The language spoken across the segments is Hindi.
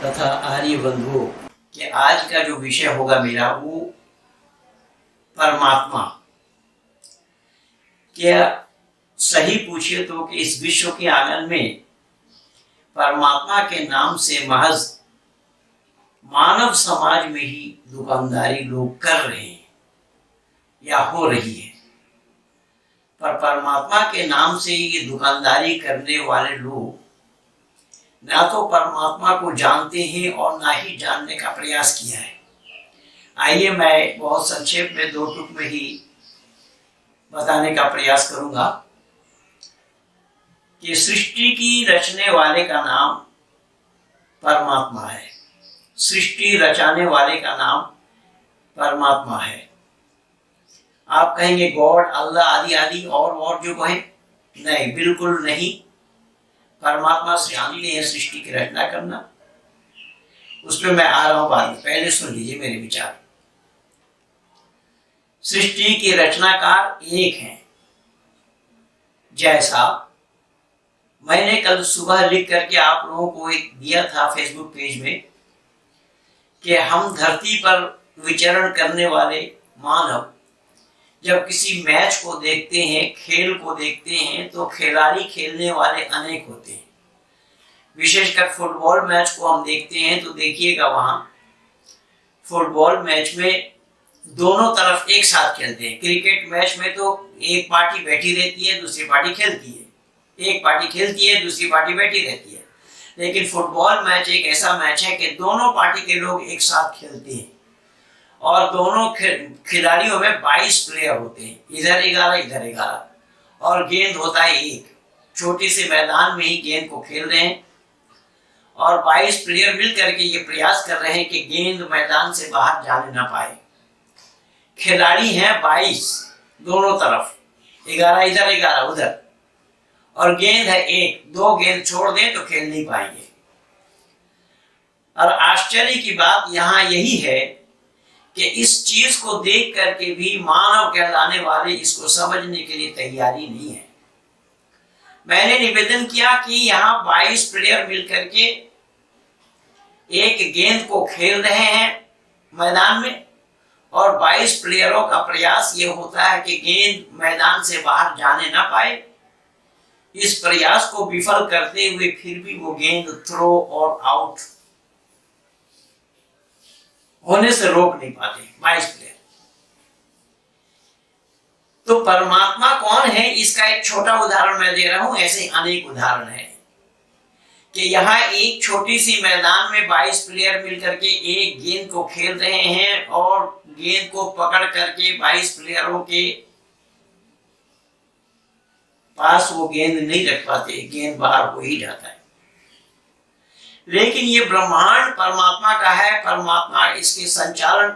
तथा आर्य बंधुओं कि आज का जो विषय होगा मेरा वो परमात्मा। क्या सही पूछिए तो कि इस विश्व के आंगन में परमात्मा के नाम से महज मानव समाज में ही दुकानदारी लोग कर रहे हैं या हो रही है, पर परमात्मा के नाम से ये दुकानदारी करने वाले लोग ना तो परमात्मा को जानते हैं और ना ही जानने का प्रयास किया है। आइए मैं बहुत संक्षेप में दो टुक में ही बताने का प्रयास करूंगा कि सृष्टि की रचने वाले का नाम परमात्मा है, सृष्टि रचाने वाले का नाम परमात्मा है। आप कहेंगे गॉड, अल्लाह आदि आदि और जो कहें, नहीं, बिल्कुल नहीं। परमात्मा से जानते हैं सृष्टि की रचना करना, उस पर मैं आ रहा हूं बाद में, पहले सुन लीजिए मेरे विचार। सृष्टि के रचनाकार एक हैं। जैसा मैंने कल सुबह लिख करके आप लोगों को एक दिया था फेसबुक पेज में कि हम धरती पर विचरण करने वाले मानव जब किसी मैच को देखते हैं, खेल को देखते हैं, तो खिलाड़ी खेलने वाले अनेक होते हैं। विशेषकर फुटबॉल मैच को हम देखते हैं तो देखिएगा वहां फुटबॉल मैच में दोनों तरफ एक साथ खेलते हैं। क्रिकेट मैच में तो एक पार्टी बैठी रहती है, दूसरी पार्टी खेलती है, एक पार्टी खेलती है, दूसरी पार्टी बैठी रहती है। लेकिन फुटबॉल मैच एक ऐसा मैच है कि दोनों पार्टी के लोग एक साथ खेलते हैं और दोनों खिलाड़ियों में 22 प्लेयर होते हैं, इधर 11 इधर 11, और गेंद होता है एक। छोटे से मैदान में ही गेंद को खेल रहे हैं और 22 प्लेयर मिल करके ये प्रयास कर रहे हैं कि गेंद मैदान से बाहर जाने ना पाए। खिलाड़ी हैं 22 दोनों तरफ, 11 इधर 11 उधर, और गेंद है एक। दो गेंद छोड़ दें तो खेल नहीं पाएंगे। और आश्चर्य की बात यहाँ यही है कि इस चीज को देख करके भी मानव कहलाने वाले इसको समझने के लिए तैयारी नहीं है। मैंने निवेदन किया कि यहाँ 22 प्लेयर मिलकर के एक गेंद को खेल रहे हैं मैदान में, और 22 प्लेयरों का प्रयास ये होता है कि गेंद मैदान से बाहर जाने ना पाए। इस प्रयास को विफल करते हुए फिर भी वो गेंद थ्रो और आउट होने से रोक नहीं पाते 22 प्लेयर। तो परमात्मा कौन है, इसका एक छोटा उदाहरण मैं दे रहा हूं। ऐसे अनेक उदाहरण है कि यहाँ एक छोटी सी मैदान में 22 प्लेयर मिलकर के एक गेंद को खेल रहे हैं और गेंद को पकड़ करके 22 प्लेयरों के पास वो गेंद नहीं रख पाते, गेंद बाहर हो ही जाता है। लेकिन ये ब्रह्मांड परमात्मा का है, परमात्मा इसके संचालन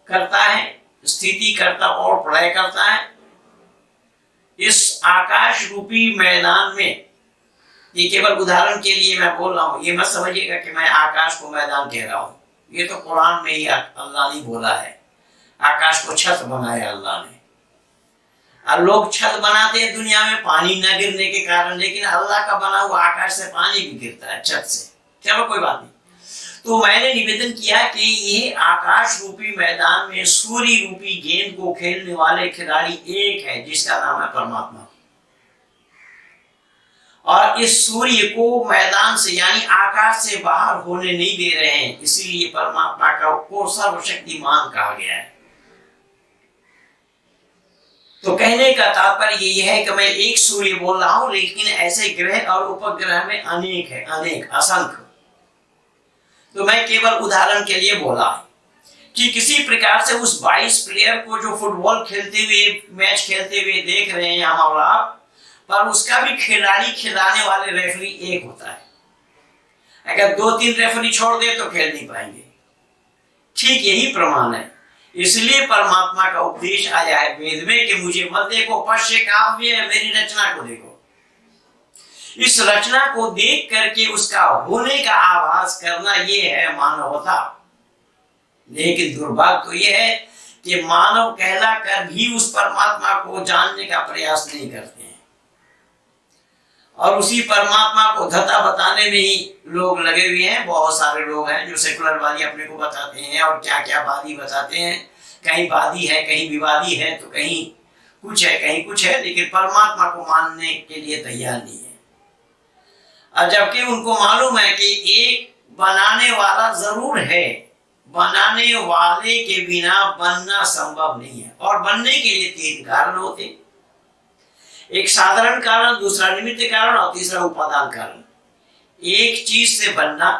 करता है, स्थिति करता और प्रलय करता है। इस आकाश रूपी मैदान में, ये केवल उदाहरण के लिए मैं बोल रहा हूं, ये मत समझिएगा कि मैं आकाश को मैदान कह रहा हूं। ये तो कुरान में ही अल्लाह ने बोला है, आकाश को छत बनाया अल्लाह ने। और लोग छत बनाते हैं दुनिया में पानी न गिरने के कारण, लेकिन अल्लाह का बना हुआ आकाश से पानी भी गिरता है छत से। चलो कोई बात नहीं। तो मैंने निवेदन किया कि ये आकाश रूपी मैदान में सूर्य रूपी गेंद को खेलने वाले खिलाड़ी एक है, जिसका नाम है परमात्मा। और इस सूर्य को मैदान से यानी आकाश से बाहर होने नहीं दे रहे हैं, इसीलिए परमात्मा को सर्वशक्तिमान कहा गया है। तो कहने का तात्पर्य ये है कि मैं एक सूर्य बोल रहा हूं, लेकिन ऐसे ग्रह और उपग्रह में अनेक है, अनेक, असंख्य। तो मैं केवल उदाहरण के लिए बोला कि किसी प्रकार से उस 22 प्लेयर को जो फुटबॉल खेलते हुए, मैच खेलते हुए देख रहे हैं हम और आप, पर उसका भी खिलाड़ी खिलाने वाले रेफरी एक होता है। अगर 2-3 रेफरी छोड़ दे तो खेल नहीं पाएंगे। ठीक यही प्रमाण है। इसलिए परमात्मा का उपदेश आया है वेद में कि मुझे मत देखो, पश्य काव्य, मेरी रचना को देखो। इस रचना को देख करके उसका होने का आभास करना, ये है मानवता। लेकिन दुर्भाग्य तो ये है कि मानव कहला कर भी उस परमात्मा को जानने का प्रयास नहीं करते हैं। और उसी परमात्मा को धता बताने में ही लोग लगे हुए हैं। बहुत सारे लोग हैं जो सेकुलर वादी अपने को बताते हैं और क्या क्या वादी बताते हैं, कहीं वादी है कहीं विवादी है, तो कहीं कुछ है कहीं कुछ है, लेकिन परमात्मा को मानने के लिए तैयार नहीं है। और जबकि उनको मालूम है कि एक बनाने वाला जरूर है, बनाने वाले के बिना बनना संभव नहीं है। और बनने के लिए 3 कारण होते, एक साधारण कारण, दूसरा निमित्त कारण और तीसरा उपादान कारण। एक चीज से बनना,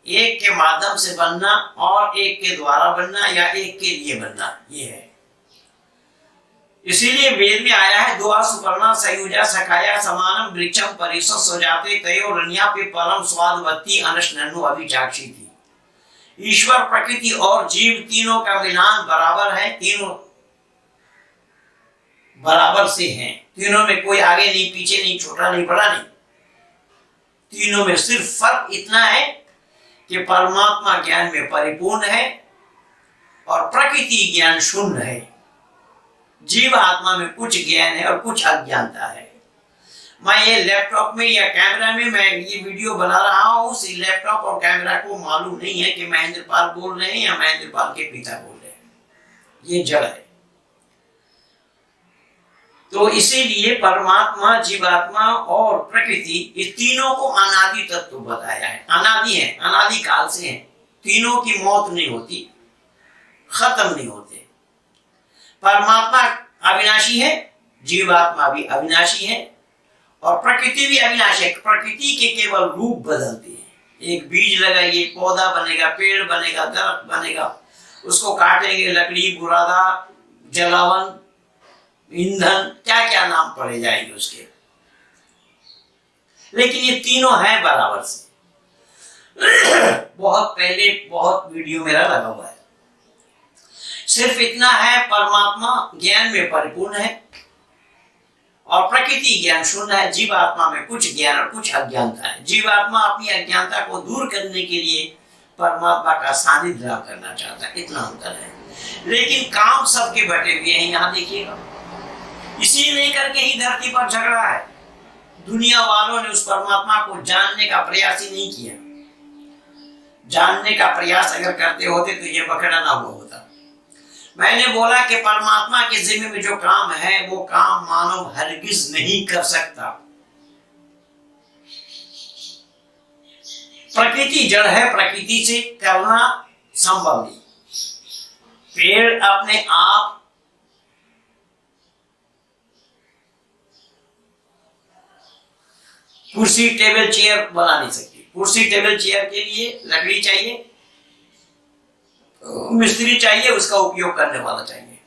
एक के माध्यम से बनना और एक के द्वारा बनना या एक के लिए बनना, ये है। इसीलिए वेद में आया है, दुआ सुपर्णा सयुजा सखाया समानम वृक्षम परिसर सोजाते तयो रनिया पे परम स्वादवती अनशननु अभिचाक्षी थी। ईश्वर, प्रकृति और जीव तीनों का मिलान बराबर है, तीनों बराबर से हैं। तीनों में कोई आगे नहीं पीछे नहीं, छोटा नहीं बड़ा नहीं। तीनों में सिर्फ फर्क इतना है कि परमात्मा ज्ञान में परिपूर्ण है और प्रकृति ज्ञान शून्य है। जीव आत्मा में कुछ ज्ञान है और कुछ अज्ञानता है। मैं ये लैपटॉप में या कैमरा में मैं ये वीडियो बना रहा हूँ, उस लैपटॉप और कैमरा को मालूम नहीं है कि महेंद्र पाल बोल रहे हैं या महेंद्र पाल के पिता बोल रहे हैं। ये जड़ है। तो इसीलिए परमात्मा, जीवात्मा और प्रकृति, इस तीनों को अनादि तत्व बताया है। अनादि है, अनादि काल से है। तीनों की मौत नहीं होती, खत्म नहीं होते। परमात्मा अविनाशी है, जीवात्मा भी अविनाशी है और प्रकृति भी अविनाशी है। प्रकृति के केवल रूप बदलते हैं। एक बीज लगाइए, पौधा बनेगा, पेड़ बनेगा, दरख्त बनेगा, उसको काटेंगे, लकड़ी, बुरादा, जलावन, ईंधन, क्या क्या नाम पड़े जाएंगे उसके, लेकिन ये तीनों हैं बराबर से। बहुत पहले बहुत वीडियो मेरा लगा हुआ है। सिर्फ इतना है, परमात्मा ज्ञान में परिपूर्ण है और प्रकृति ज्ञान शून्य है। जीवात्मा में कुछ ज्ञान और कुछ अज्ञानता है। जीवात्मा अपनी अज्ञानता को दूर करने के लिए परमात्मा का सानिध्य लाभ करना चाहता है, इतना अंतर है। लेकिन काम सबके बटे हुए हैं। यहाँ देखिएगा, इसी लेकर के ही धरती पर झगड़ा है। दुनिया वालों ने उस परमात्मा को जानने का प्रयास ही नहीं किया। जानने का प्रयास अगर करते होते तो ये बखड़ा ना हुआ होता। मैंने बोला कि परमात्मा के जिम्मे में जो काम है वो काम मानव हरगिज नहीं कर सकता। प्रकृति जड़ है, प्रकृति से करना संभव नहीं। पेड़ अपने आप कुर्सी टेबल चेयर बना नहीं सकती। कुर्सी टेबल चेयर के लिए लकड़ी चाहिए, मिस्त्री चाहिए, उसका उपयोग करने वाला चाहिए।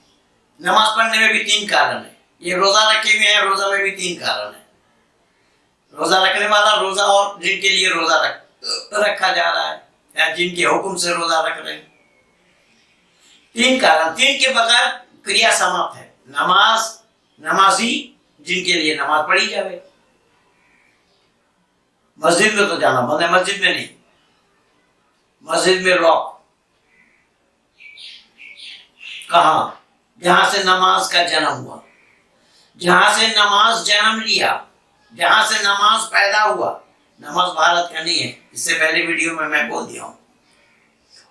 नमाज पढ़ने में भी 3 कारण है। ये रोजा रखे हुए हैं, रोजा में भी 3 कारण है। रोजा रखने वाला, रोजा और जिनके लिए रोजा रखा जा रहा है या जिनके हुक्म से रोजा रख रहे हैं, 3 कारण। 3 के बगैर क्रिया समाप्त है। नमाज, नमाजी जिनके लिए नमाज पढ़ी जाए। मस्जिद में तो जाना बंद है, मस्जिद में नहीं। मस्जिद में लॉक। कहां? जहां से नमाज का जन्म हुआ, जहां से नमाज जन्म लिया, जहां से नमाज पैदा हुआ। नमाज भारत का नहीं है, इससे पहले वीडियो में मैं बोल दिया हूं।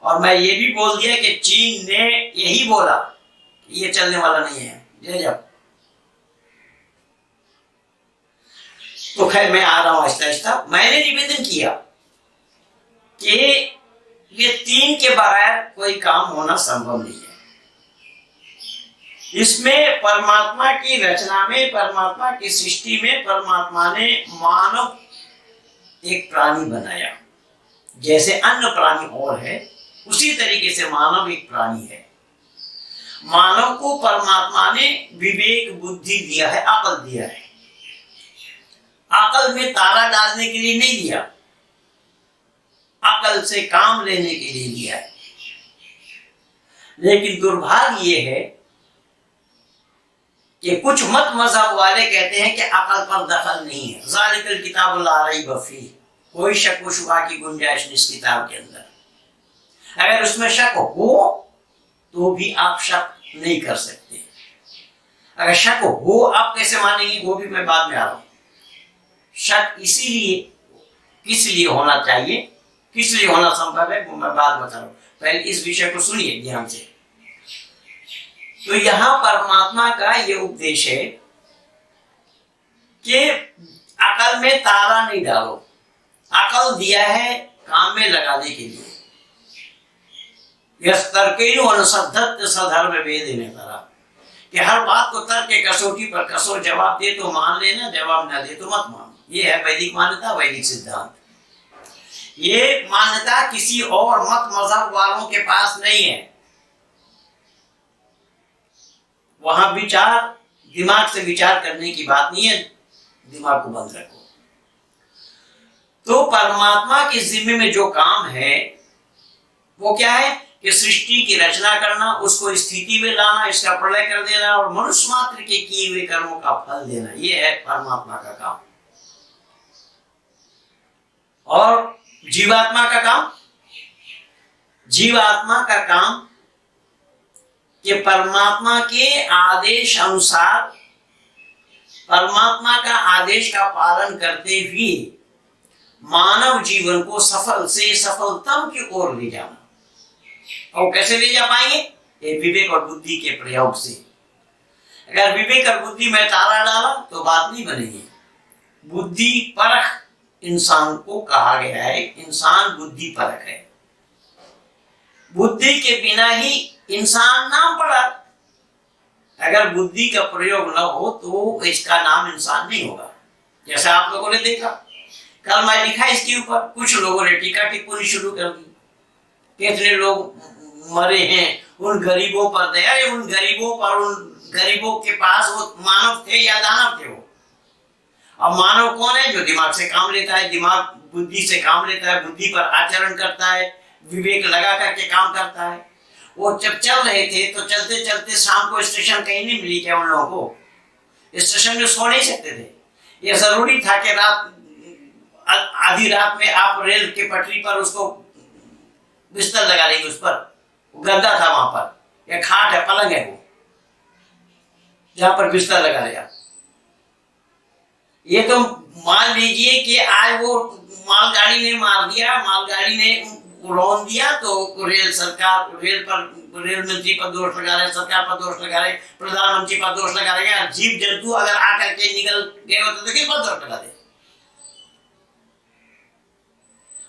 और मैं ये भी बोल दिया कि चीन ने यही बोला कि ये चलने वाला नहीं है। ले जाओ। तो खैर मैं आ रहा हूं आहिस्ता आहिस्ता। मैंने निवेदन किया कि ये 3 के बगैर कोई काम होना संभव नहीं है। इसमें परमात्मा की रचना में, परमात्मा की सृष्टि में परमात्मा ने मानव एक प्राणी बनाया। जैसे अन्य प्राणी और है, उसी तरीके से मानव एक प्राणी है। मानव को परमात्मा ने विवेक बुद्धि दिया है, अकल दिया है। अकल में ताला डालने के लिए नहीं दिया, अकल से काम लेने के लिए दिया है। लेकिन दुर्भाग्य ये है कि कुछ मत मजहब वाले कहते हैं कि अकल पर दखल नहीं है। ज़ालिकल किताबु ला रैब फीह, कोई शक व शुबा की गुंजाइश नहीं इस किताब के अंदर। अगर उसमें शक हो तो भी आप शक नहीं कर सकते। अगर शक हो, आप कैसे मानेंगे वो भी मैं बाद में आ रहा हूं। शक इसीलिए किस लिए होना चाहिए, किस लिए होना संभव है, वो मैं बात बता रहा हूं। पहले इस विषय को सुनिए ध्यान से। तो यहां परमात्मा का ये उपदेश है कि अकल में ताला नहीं डालो। अकल दिया है काम में लगाने के लिए। यस तर्केनु अनुसद्धत सधर्म वेद ने कहा कि हर बात को तर्क के कसौटी पर कसो, जवाब दे तो मान लेना, जवाब ना दे तो मत मान। ये है वैदिक मान्यता, वैदिक सिद्धांत। ये मान्यता किसी और मत मजहब वालों के पास नहीं है। वहां विचार, दिमाग से विचार करने की बात नहीं है, दिमाग को बंद रखो। तो परमात्मा के जिम्मे में जो काम है वो क्या है कि सृष्टि की रचना करना, उसको स्थिति में लाना, इसका प्रलय कर देना और मनुष्य मात्र के किए हुए कर्मों का फल देना। ये है परमात्मा का काम। और जीवात्मा का काम, जीवात्मा का काम कि परमात्मा के आदेश अनुसार, परमात्मा का आदेश का पालन करते हुए मानव जीवन को सफल से सफलतम की ओर ले जाना। और कैसे ले जा पाएंगे? ये विवेक और बुद्धि के प्रयोग से। अगर विवेक और बुद्धि में ताला डाला तो बात नहीं बनेगी। बुद्धि परख इंसान को कहा गया है, इंसान बुद्धि परख है। बुद्धि के बिना ही इंसान नाम पड़ा। अगर बुद्धि का प्रयोग न हो तो इसका नाम इंसान नहीं होगा। जैसा आप लोगों ने देखा, कल मैं लिखा इसके ऊपर, कुछ लोगों ने टीका टिप्पणी शुरू कर दी। कितने लोग मरे हैं, उन गरीबों पर दया है, उन गरीबों पर, उन गरीबों के पास वो मानव थे या दानव थे वो। अब मानव कौन है? जो दिमाग से काम लेता है, दिमाग बुद्धि से काम लेता है, बुद्धि पर आचरण करता है, विवेक लगा करके काम करता है। वो जब चल रहे थे तो चलते चलते शाम को स्टेशन कहीं नहीं मिली क्या उन लोगों को? स्टेशन में सो नहीं सकते थे। ये जरूरी था कि रात, आधी रात में आप रेल के पटरी पर उसको बिस्तर लगा लेंगे, उस पर गद्दा था वहां पर, या खाट है, पलंग है वो, जहां पर बिस्तर लगा लिया। ये तो मान लीजिए कि आज वो मालगाड़ी ने मार दिया, मालगाड़ी ने लोन दिया, तो रेल सरकार, रेल मंत्री पर दोष लगा रहे, सरकार पर दोष लगा रहे, प्रधानमंत्री पर दोष लगा रहे। जीव जंतु अगर आकर के निकल गए होते तो किस पर दोष लगा दे?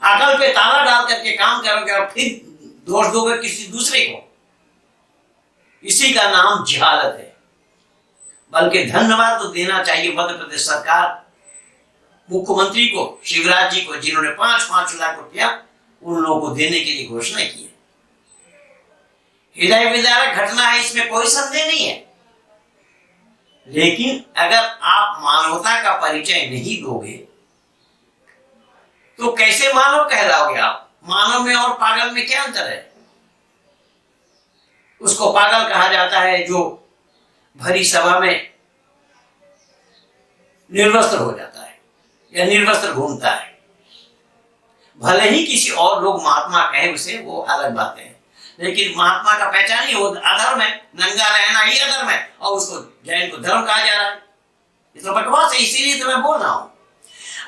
अकल पे ताला डाल करके काम करोगे और फिर दोष दोगे किसी दूसरे को, इसी का नाम जहालत है। बल्कि धन्यवाद तो देना चाहिए मध्य प्रदेश सरकार, मुख्यमंत्री को, शिवराज जी को, जिन्होंने 5-5 लाख रुपया उन लोगों को देने के लिए घोषणा की है। हृदय विदारक घटना है, इसमें कोई संदेह नहीं है। लेकिन अगर आप मानवता का परिचय नहीं दोगे तो कैसे मानव कहलाओगे आप? मानव में और पागल में क्या अंतर है? उसको पागल कहा जाता है जो भरी सभा में निर्वस्त्र हो जाता है या निर्वस्त्र घूमता है। भले ही किसी और लोग महात्मा कहे उसे, वो अलग बात है, लेकिन महात्मा का पहचान ही वो अधर्म है, नंगा रहना ही अधर्म है, और उसको जैन को धर्म कहा जा रहा है। ये तो बकवास है, इसीलिए तो मैं बोल रहा हूं।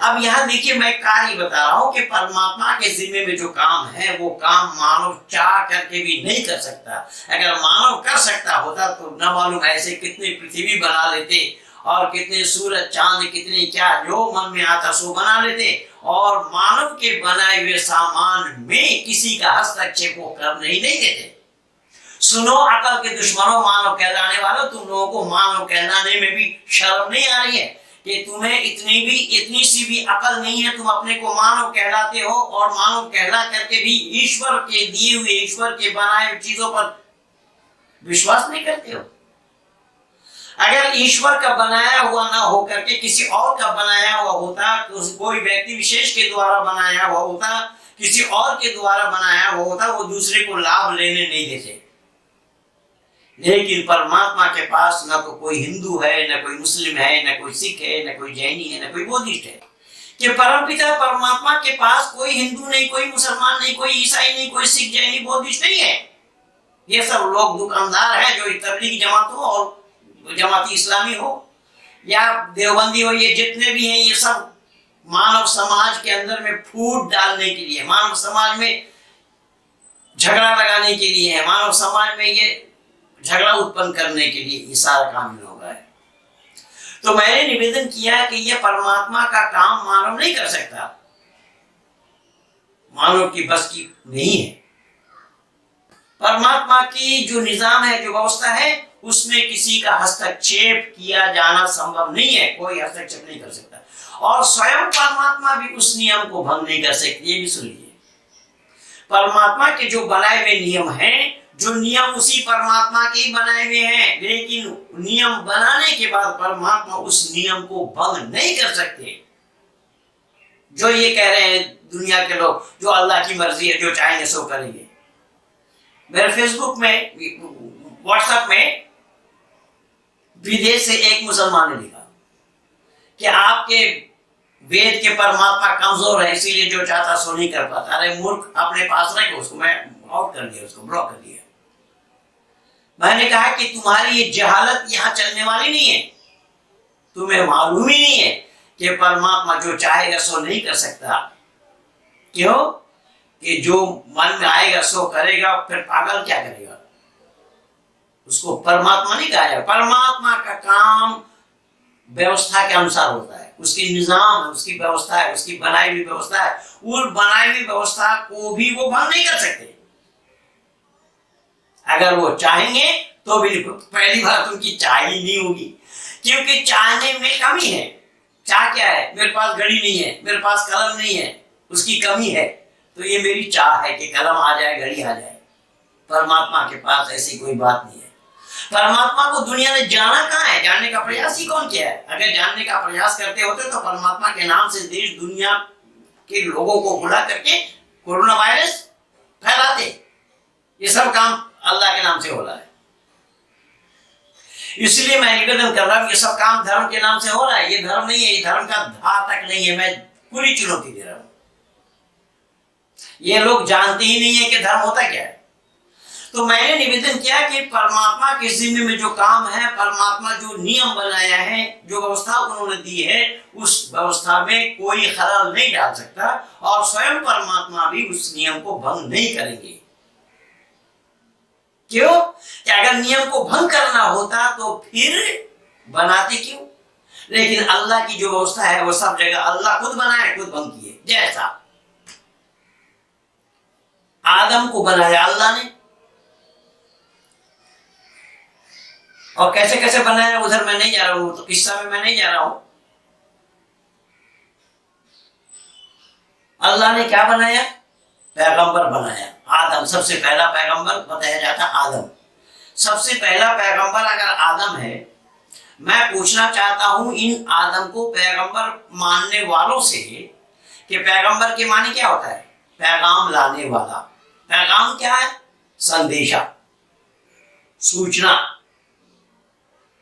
अब यहाँ देखिए, मैं कार्य बता रहा हूं कि परमात्मा के जिम्मे में जो काम है वो काम मानव चाह करके भी नहीं कर सकता। अगर मानव कर सकता होता तो न मालूम ऐसे कितने पृथ्वी बना लेते, और कितने सूरज चांद, कितने क्या जो मन में आता सो बना लेते, और मानव के बनाए हुए सामान में किसी का हस्तक्षेप वो करने ही नहीं देते। सुनो अकल के दुश्मनों, मानव कहलाने वालों, तुम लोगों को मानव कहलाने में भी शर्म नहीं आ रही है कि तुम्हें इतनी सी भी अकल नहीं है? तुम अपने को मानव कहलाते हो और मानव कहला करके भी ईश्वर के दिए हुए, ईश्वर के बनाए हुए चीजों पर विश्वास नहीं करते हो। अगर ईश्वर का बनाया हुआ ना होकर के किसी और का बनाया हुआ होता, तो कोई व्यक्ति विशेष के द्वारा बनाया हुआ होता, किसी और के द्वारा बनाया हुआ होता, वो दूसरे को लाभ लेने नहीं देते। लेकिन परमात्मा के पास ना तो कोई हिंदू है, न कोई मुस्लिम है, न कोई सिख है, न कोई जैनी है, न कोई बौद्धिस्ट है। कि परमपिता परमात्मा के पास कोई हिंदू नहीं, कोई मुसलमान नहीं, कोई ईसाई नहीं, कोई सिख, जैनी, बौद्धिस्ट नहीं है। ये सब लोग दुकानदार है जो तबलीगी जमात हो और जमाती इस्लामी हो या देवबंदी हो, ये जितने भी हैं ये सब मानव समाज के अंदर में फूट डालने के लिए, मानव समाज में झगड़ा लगाने के लिए है, मानव समाज में ये झगड़ा उत्पन्न करने के लिए ये सारा काम इन होगा है। तो मैंने निवेदन किया कि ये परमात्मा का काम मानव नहीं कर सकता, मानव की बस की नहीं है। परमात्मा की जो निजाम है, जो व्यवस्था है, उसमें किसी का हस्तक्षेप किया जाना संभव नहीं है, कोई हस्तक्षेप नहीं कर सकता। और स्वयं परमात्मा भी उस नियम को भंग नहीं कर सकती। ये भी सुन लीजिए, परमात्मा के जो बनाए हुए नियम हैं, जो नियम उसी परमात्मा के ही बनाए हुए हैं, लेकिन नियम बनाने के बाद परमात्मा उस नियम को भंग नहीं कर सकते। जो ये कह रहे हैं दुनिया के लोग, जो अल्लाह की मर्जी है, जो चाहेंगे सो करेंगे। मेरे फेसबुक में, व्हाट्सएप में विदेश से एक मुसलमान ने लिखा कि आपके वेद के परमात्मा कमजोर है, इसीलिए जो चाहता सो नहीं कर पाता। अरे मूर्ख, अपने पास रखे उसको। मैं आउट कर दिया, उसको ब्लॉक कर दिया। मैंने कहा कि तुम्हारी ये जहालत यहां चलने वाली नहीं है, तुम्हें मालूम ही नहीं है कि परमात्मा जो चाहेगा सो नहीं कर सकता। क्यों? कि जो मन में आएगा सो करेगा, फिर पागल क्या करेगा? उसको परमात्मा नहीं कहा जाए। परमात्मा का काम व्यवस्था के अनुसार होता है, उसकी निजाम है, उसकी व्यवस्था है, उसकी बनाई हुई व्यवस्था है। उस बनाई हुई व्यवस्था को भी वो भंग नहीं कर सकते। अगर वो चाहेंगे तो भी पहली बात उनकी चाह ही नहीं होगी, क्योंकि चाहने में कमी है। चाह क्या है? मेरे पास घड़ी नहीं है, मेरे पास कलम नहीं है, उसकी कमी है। तो ये मेरी चाह है कि कलम आ जाए, घड़ी आ जाए। परमात्मा के पास ऐसी कोई बात नहीं है। परमात्मा को दुनिया ने जाना कहाँ है? जानने का प्रयास ही कौन किया है? अगर जानने का प्रयास करते होते तो परमात्मा के नाम से देश दुनिया के लोगों को बुला करके कोरोना वायरस फैलाते। ये सब काम अल्लाह के नाम से हो रहा है। इसलिए मैं निवेदन कर रहा हूं, ये सब काम धर्म के नाम से हो रहा है। ये धर्म नहीं है, ये धर्म का धा तक नहीं है। मैं पूरी चुनौती दे रहा हूं। ये लोग जानते ही नहीं है कि धर्म होता क्या है। तो मैंने निवेदन किया कि परमात्मा के जिम्मे में जो काम है, परमात्मा जो नियम बनाया है, जो व्यवस्था उन्होंने दी है, उस व्यवस्था में कोई खलल नहीं डाल सकता और स्वयं परमात्मा भी उस नियम को भंग नहीं करेंगे। क्यों? कि अगर नियम को भंग करना होता तो फिर बनाते क्यों? लेकिन अल्लाह की जो व्यवस्था है वो सब जगह अल्लाह खुद बनाए, खुद भंग किए। जैसा आदम को बनाया अल्लाह ने, और कैसे कैसे बनाया उधर मैं नहीं जा रहा हूं, तो किस्सा में मैं नहीं जा रहा हूं। अल्लाह ने क्या बनाया? पैगंबर बनाया। आदम सबसे पहला पैगंबर बताया जाता आदम। सबसे पहला पैगंबर अगर आदम है, मैं पूछना चाहता हूं इन आदम को पैगंबर मानने वालों से कि पैगंबर के माने क्या होता है? पैगाम लाने वाला। पैगाम क्या है? संदेशा, सूचना।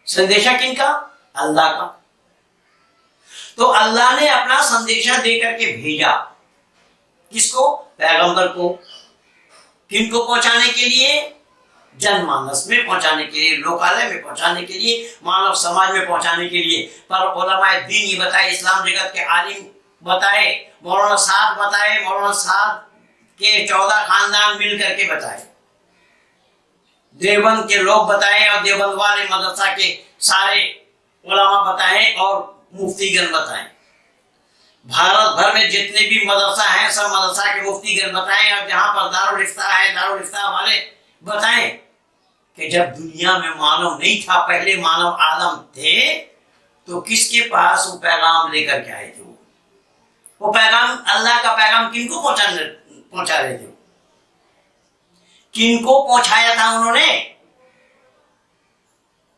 संदेशा किनका? अल्लाह का। तो अल्लाह ने अपना संदेशा देकर के भेजा। किसको? पैगंबर को। किनको पहुंचाने के लिए? जनमानस में पहुंचाने के लिए, लोकालय में पहुंचाने के लिए, मानव समाज में पहुंचाने के लिए। पर उलमाए दीन ये बताए, इस्लाम जगत के आलिम बताए, मौलाना साहब बताए, मौलाना साहब के 14 खानदान मिल करके बताए, देवबंद के लोग बताए और देवबंद वाले मदरसा के सारे उलमा बताए और मुफ्तीगण बताए। भारत भर में जितने भी मदरसा हैं सब मदरसा के मुफ्तीगण बताएं, और जहां पर दारुल इफ्ता है दारुल इफ्ता वाले बताएं कि जब दुनिया में मानव नहीं था, पहले मानव आदम थे, तो किसके पास वो पैगाम लेकर के आए थे? वो पैगाम, अल्लाह का पैगाम किनको पहुंचा रहे थे? किनको पहुंचाया था उन्होंने?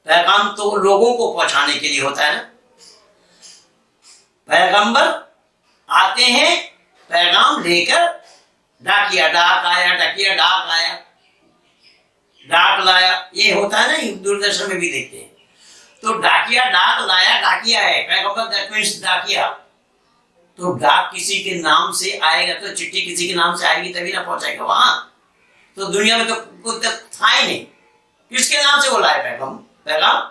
पैगाम तो लोगों को पहुंचाने के लिए होता है ना। पैगंबर आते हैं पैगाम लेकर, डाकिया डाक आया, डकिया डाक आया, डाक लाया, ये होता है ना, दूरदर्शन में भी देखते हैं। तो डाकिया डाक लाया, डाकिया है, पैगंबर दैट मींस डाकिया। तो डाक किसी के नाम से आएगा तो चिट्ठी किसी के नाम से आएगी तभी ना पहुंचाएगा वहां। तो दुनिया में तो कुछ था ही नहीं, किसके नाम से बोला है पैगाम? पैगाम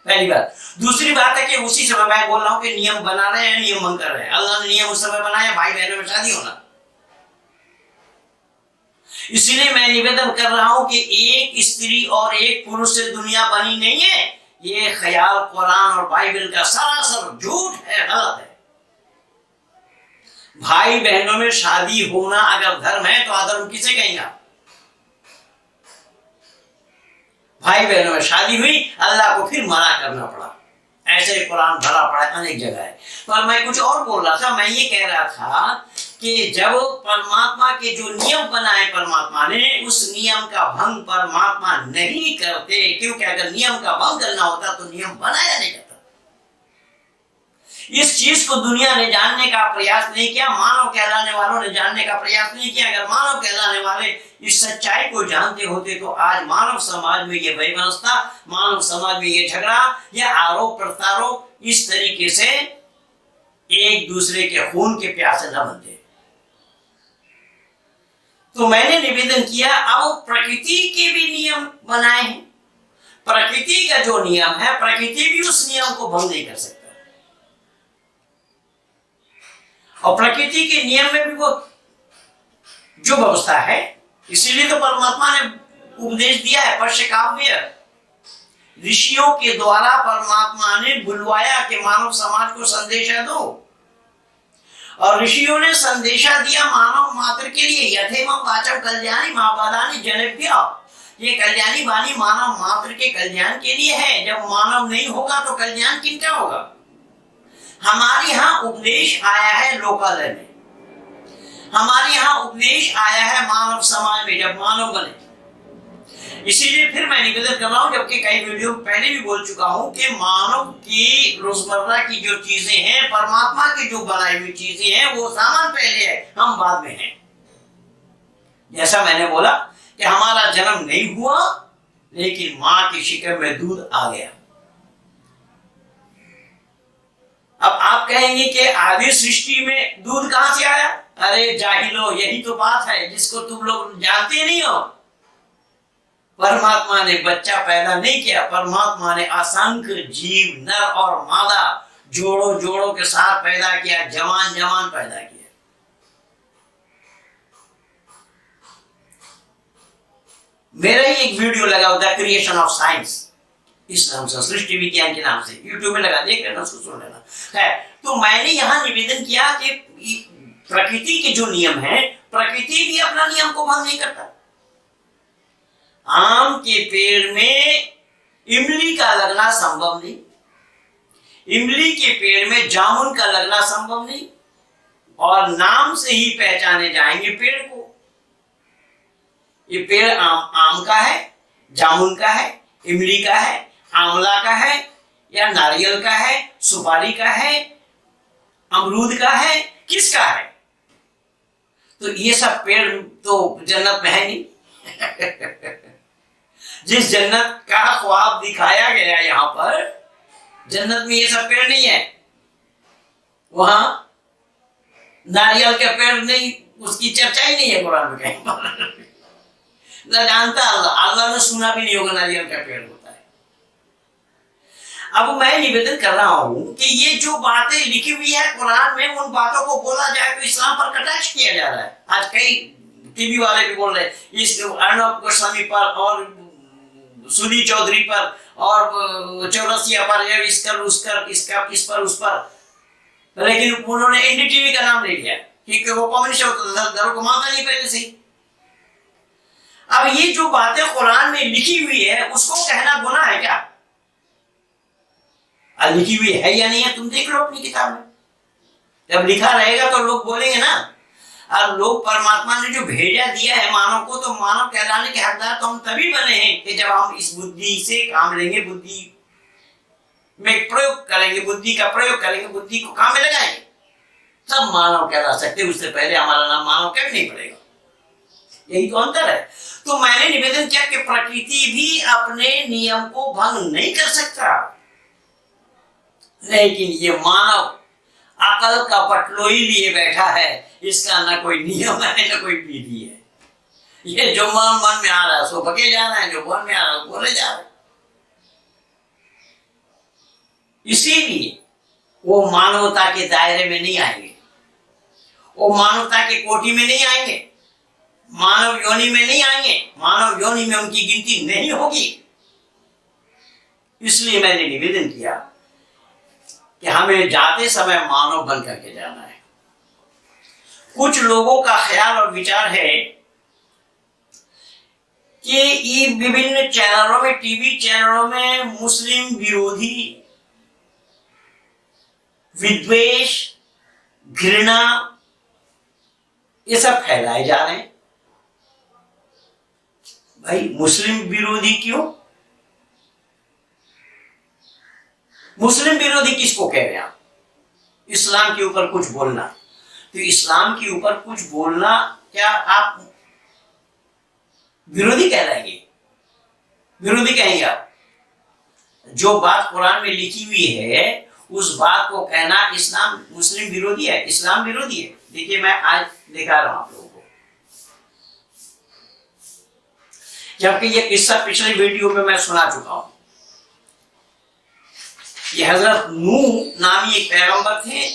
पहली बात। दूसरी बात है कि उसी समय मैं बोल रहा हूं कि नियम बना रहे हैं, नियम भंग कर रहे हैं। अल्लाह ने नियम उस समय बनाया भाई बहनों में शादी होना। इसलिए मैं निवेदन कर रहा हूं कि एक स्त्री और एक पुरुष से दुनिया बनी नहीं है। ये ख्याल कुरान और बाइबल का सरासर झूठ है, गलत है। भाई बहनों में शादी होना अगर धर्म है तो अधर्म किसे कहेंगे? भाई बहनों में शादी हुई, अल्लाह को फिर मना करना पड़ा। ऐसे कुरान भरा पड़ा है अनेक जगह है। पर मैं कुछ और बोल रहा था। मैं ये कह रहा था कि जब परमात्मा के जो नियम बनाए परमात्मा ने, उस नियम का भंग परमात्मा नहीं करते, क्योंकि अगर नियम का भंग करना होता तो नियम बनाया नहीं जाता। इस चीज को दुनिया ने जानने का प्रयास नहीं किया, मानव कहलाने वालों ने जानने का प्रयास नहीं किया। अगर मानव कहलाने वाले इस सच्चाई को जानते होते तो आज मानव समाज में ये वैमनस्यता, मानव समाज में ये झगड़ा या आरोप प्रत्यारोप इस तरीके से एक दूसरे के खून के प्यासे न बनते। तो मैंने निवेदन किया, अब प्रकृति के भी नियम बनाए हैं। प्रकृति का जो नियम है, प्रकृति भी उस नियम को भंग नहीं कर सकता। और प्रकृति के नियम में भी वो जो व्यवस्था है, इसीलिए तो परमात्मा ने उपदेश दिया है। पर्शकाव्य ऋषियों के द्वारा परमात्मा ने बुलवाया कि मानव समाज को संदेशा दो, और ऋषियों ने संदेशा दिया मानव मात्र के लिए। यथेमं वाचम कल्याणी महाबादानी जनेभ्य। ये कल्याणी वाणी मानव मात्र के कल्याण के लिए है। जब मानव नहीं होगा तो कल्याण किनका होगा? हमारे यहाँ उपदेश आया है लोकालय में, हमारे यहाँ उपदेश आया है मानव समाज में, जब मानव बने। इसीलिए फिर मैं निवेदन कर रहा हूं, जबकि कई वीडियो पहले भी बोल चुका हूं कि मानव की रोजमर्रा की जो चीजें हैं, परमात्मा की जो बनाई हुई चीजें हैं, वो सामान पहले है, हम बाद में हैं। जैसा मैंने बोला कि हमारा जन्म नहीं हुआ, लेकिन मां की शिकम में दूध आ गया। अब आप कहेंगे कि आदि सृष्टि में दूध कहां से आया? अरे जाहिलो, यही तो बात है जिसको तुम लोग जानते नहीं हो। परमात्मा ने बच्चा पैदा नहीं किया, परमात्मा ने असंख्य जीव नर और मादा जोड़ों जोड़ों के साथ पैदा किया, जवान जवान पैदा किया। मेरा ही एक वीडियो लगा, द क्रिएशन ऑफ साइंस, इस नाम से, सृष्टि विज्ञान के नाम से, यूट्यूब में लगा, देख लेना, उसको सुन लेना है। तो मैंने यहां निवेदन किया कि प्रकृति के जो नियम है, प्रकृति भी अपना नियम को भंग नहीं करता। आम के पेड़ में इमली का लगना संभव नहीं, इमली के पेड़ में जामुन का लगना संभव नहीं, और नाम से ही पहचाने जाएंगे पेड़ को। ये पेड़ आम का है, जामुन का है, इमली का है, आंवला का है, या नारियल का है, सुपारी का है, अमरूद का है, किसका है? तो ये सब पेड़ तो जन्नत में है नहीं। जिस जन्नत का ख्वाब दिखाया गया यहां पर, जन्नत में ये सब पेड़ नहीं है। वहां नारियल का पेड़ नहीं, उसकी चर्चा ही नहीं है कुरान में कहीं पर। न जानता अल्लाह ने सुना भी नहीं होगा नारियल का पेड़ होता है। अब मैं निवेदन कर रहा हूं कि ये जो बातें लिखी हुई है कुरान में, उन बातों को बोला जाए तो इस्लाम पर कटाक्ष किया जा रहा है। आज कई टीवी वाले भी बोल रहे हैं, इस अर्णब गोस्वामी पर और सुनी चौधरी पर और चौरसिया पर, इस कर उस कर, इसका इस पर उस पर, लेकिन उन्होंने एनडीटीवी का नाम ले लिया क्योंकि वो कम्युनिस्ट दरों को मानता नहीं पहले से। अब ये जो बातें कुरान में लिखी हुई है, उसको कहना गुनाह है क्या? लिखी हुई है या नहीं है तुम देख लो अपनी किताब में। जब लिखा रहेगा तो लोग बोलेंगे ना। और लोग, परमात्मा ने जो भेजा दिया है मानव को, तो मानव कहलाने के हकदार तो हम तभी बने हैं कि जब हम इस बुद्धि से काम लेंगे, बुद्धि में प्रयोग करेंगे, बुद्धि का प्रयोग करेंगे, बुद्धि को काम में लगाएंगे, सब मानव कहला सकते। उससे पहले हमारा नाम मानव कभी नहीं पड़ेगा। यही तो अंतर है। तो मैंने निवेदन किया कि प्रकृति भी अपने नियम को भंग नहीं कर सकता, लेकिन ये मानव अकल का पटलोई लिए बैठा है, इसका ना कोई नियम है ना कोई विधि है। ये जो मन में आ रहा है सो बके जा रहा है, जो मन में आ रहा है बोले जा रहे। इसीलिए वो मानवता के दायरे में नहीं आएंगे, वो मानवता के कोटि में नहीं आएंगे, मानव योनि में नहीं आएंगे, मानव योनि में उनकी गिनती नहीं होगी। इसलिए मैंने निवेदन किया कि हमें जाते समय मानव बन करके जाना है। कुछ लोगों का ख्याल और विचार है कि ये विभिन्न चैनलों में, टीवी चैनलों में मुस्लिम विरोधी विद्वेष, घृणा ये सब फैलाए जा रहे हैं। भाई मुस्लिम विरोधी क्यों? मुस्लिम विरोधी किसको कह रहे हैं आप? इस्लाम के ऊपर कुछ बोलना, तो इस्लाम के ऊपर कुछ बोलना क्या आप विरोधी कहलाएंगे? विरोधी कहेंगे आप? जो बात कुरान में लिखी हुई है उस बात को कहना इस्लाम मुस्लिम विरोधी है, इस्लाम विरोधी है। देखिए मैं आज दिखा रहा हूं आप लोगों को, जबकि ये किस्सा पिछले वीडियो में मैं सुना चुका हूं। ये हजरत नूह नामी एक पैगंबर थे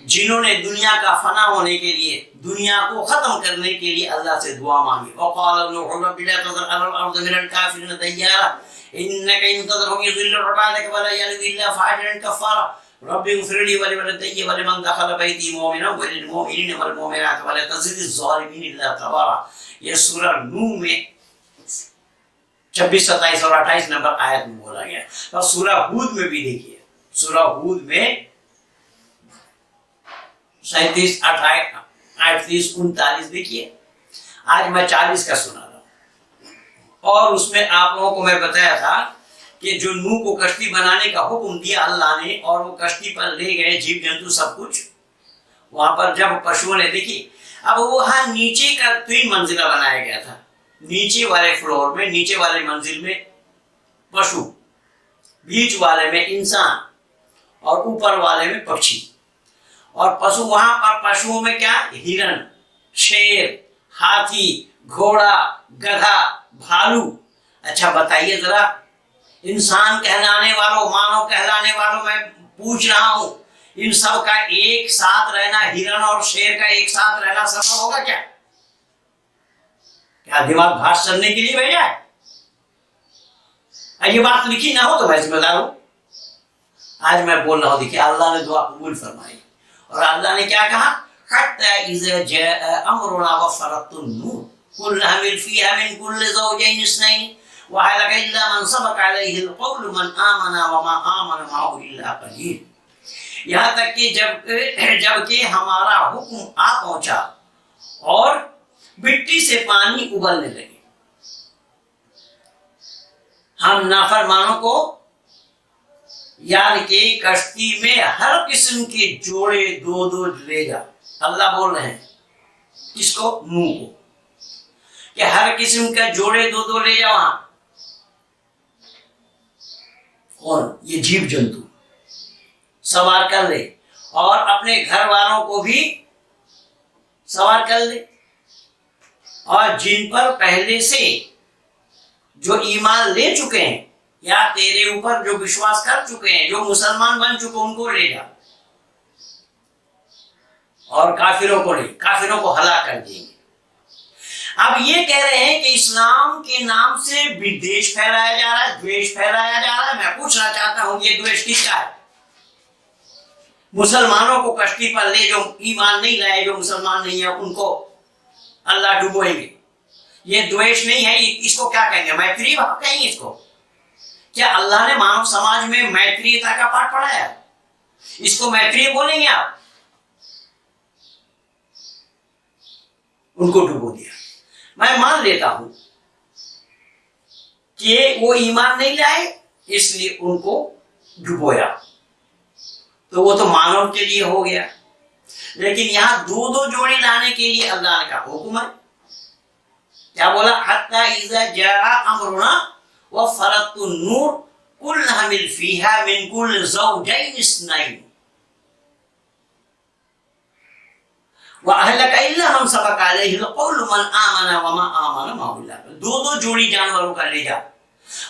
जिन्होंने दुनिया का फना होने के लिए, दुनिया को खत्म करने के लिए अल्लाह से दुआ मांगी। वक़ाल नूह रब्बी ला तज़र अलल अर्ज़ मिनल काफ़िरीन दय्यारा इन्नका इन तज़रहुम युज़िल्लू इबादक वला यलिदू इल्ला फाजिरन कफ़ारा रब्बी इग़फिर ली वलिवलिदैया वलिमन दख़ल बैती मुमिना वलिलमुमिनीन वलमुमिनात वला तज़िदिज़ ज़ालिमीन इल्ला तबारा। ये सूरह नूह में 26, 27 और 28 नंबर आयत में बोला गया। और सूरह हूद में भी देखिए, सूरह हूद में 37, 38, 39 देखिए। आज मैं 40 का सुना रहा हूं। और उसमें आप लोगों को मैं बताया था कि जो नूह को कश्ती बनाने का हुक्म दिया अल्लाह ने, और वो कश्ती पर ले गए जीव जंतु सब कुछ, वहां पर जब पशुओं ने देखी, अब वहां नीचे का 3 मंजिला बनाया गया था। नीचे वाले फ्लोर में, नीचे वाले मंजिल में पशु, बीच वाले में इंसान और ऊपर वाले में पक्षी। और पशु वहां पर पशुओं में क्या? हिरन, शेर, हाथी, घोड़ा, गधा, भालू। अच्छा बताइए जरा, इंसान कहलाने वालों, मानव कहलाने वालों, मैं पूछ रहा हूं, इन सब का एक साथ रहना, हिरन और शेर का एक साथ रहना संभव होगा क्या? क्या दिमाग भाष चलने के लिए भेजा है? ये बात लिखी ना हो तो मैं जिम्मेदार हूं। आज मैं बोल रहा हूं, देखिए अल्लाह ने दुआ कबूल फरमाई। और अल्लाह ने क्या कहा? हत्ता इज़ा जाअ अमरुना व फरतुन नूर कुल हमिल फीहा मिन कुल्ल ज़ौजैन इस्नैन व हलका इल्ला मन सबक अलैहि अलक़ौल मन आमना व मा आमन माहु इल्ला क़लील। यहाँ तक कि जबकि हमारा हुक्म आ पहुंचा और मिट्टी से पानी उबलने लगे, हम नाफरमानों को याद के कश्ती में हर किस्म के जोड़े 2-2 ले जा। अल्लाह बोल रहे हैं किसको? नूह को, कि हर किस्म का जोड़े 2-2 ले जा वहां। और ये जीव जंतु सवार कर ले, और अपने घर वालों को भी सवार कर ले, और जिन पर पहले से जो ईमान ले चुके हैं या तेरे ऊपर जो विश्वास कर चुके हैं, जो मुसलमान बन चुके, उनको ले जा। और काफिरों को नहीं, काफिरों को हलाक कर देंगे। अब ये कह रहे हैं कि इस्लाम के नाम से विद्वेष फैलाया जा रहा है, द्वेष फैलाया जा रहा है। मैं पूछना चाहता हूं, ये द्वेष किसका है? मुसलमानों को कश्ती पर ले, जो ईमान नहीं लाए, जो मुसलमान नहीं है, उनको अल्लाह डुबोएंगे। ये द्वेष नहीं है, इसको क्या कहेंगे? मैत्री भाव कहेंगे इसको। क्या अल्लाह ने मानव समाज में मैत्रीयता का पाठ पढ़ाया? इसको मैत्री बोलेंगे आप? उनको डुबो दिया। मैं मान लेता हूं कि वो ईमान नहीं लाए, इसलिए उनको डुबोया, तो वो तो मानव के लिए हो गया। लेकिन यहां 2-2 जोड़ी लाने के लिए अल्लाह का हुक्म है। क्या बोला? हत्ता इज़ा जाअ अमरुना व फरतुन नूर कुल हमिल फीहा मिन कुल ज़ौजैन इस्नैन व अहलका इल्ला मन सबक अलैहि अलक़ौल मन आमना व मा आमन माहु इल्ला। 2-2 जोड़ी जानवरों का ले जा,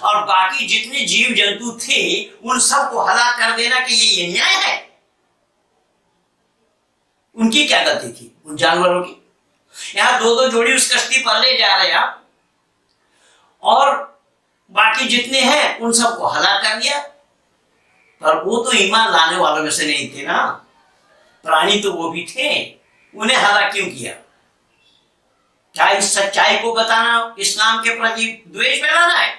और बाकी जितने जीव जंतु थे उन सबको हलाक कर देना कि ये न्याय है? उनकी क्या गलती थी उन जानवरों की? यहां दो दो जोड़ी उस कश्ती पर ले जा रहे आप और बाकी जितने हैं उन सबको हलाक कर दिया। पर वो तो ईमान लाने वालों में से नहीं थे ना, प्राणी तो वो भी थे, उन्हें हलाक क्यों किया? क्या इस सच्चाई को बताना इस्लाम के प्रति द्वेष फैलाना है?